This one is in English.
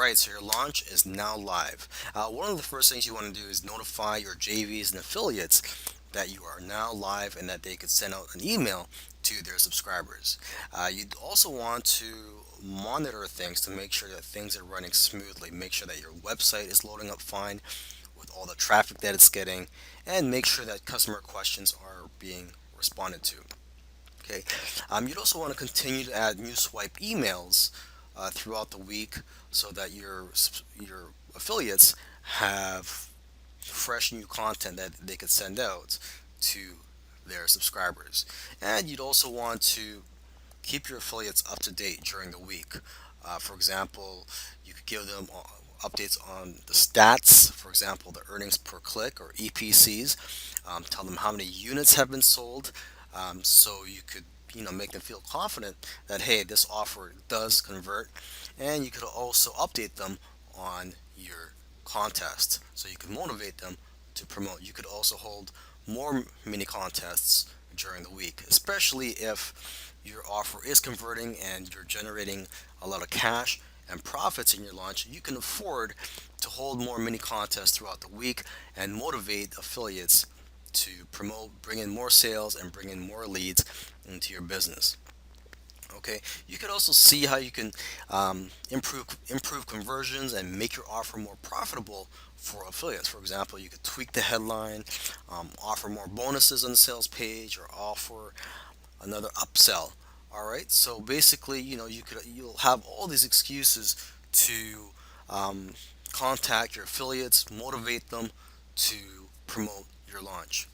Alright, so your launch is now live. One of the first things you want to do is notify your JVs and affiliates that you are now live and that they could send out an email to their subscribers. You'd also want to monitor things to make sure that things are running smoothly. Make sure that your website is loading up fine with all the traffic that it's getting, and make sure that customer questions are being responded to. Okay. You'd also want to continue to add new swipe emails throughout the week so that your affiliates have fresh new content that they could send out to their subscribers. And you'd also want to keep your affiliates up to date during the week. For example, you could give them updates on the stats, for example, the earnings per click or EPCs. Tell them how many units have been sold, so you could make them feel confident that hey, this offer does convert, and you could also update them on your contest, so you can motivate them to promote. You could also hold more mini contests during the week, especially if your offer is converting and you're generating a lot of cash and profits in your launch. You can afford to hold more mini contests throughout the week and motivate affiliates to promote, bring in more sales, and bring in more leads into your business. Okay, you could also see how you can improve conversions and make your offer more profitable for affiliates. For example, you could tweak the headline, offer more bonuses on the sales page, or offer another upsell. All right, so basically, you'll have all these excuses to contact your affiliates, motivate them to promote your launch.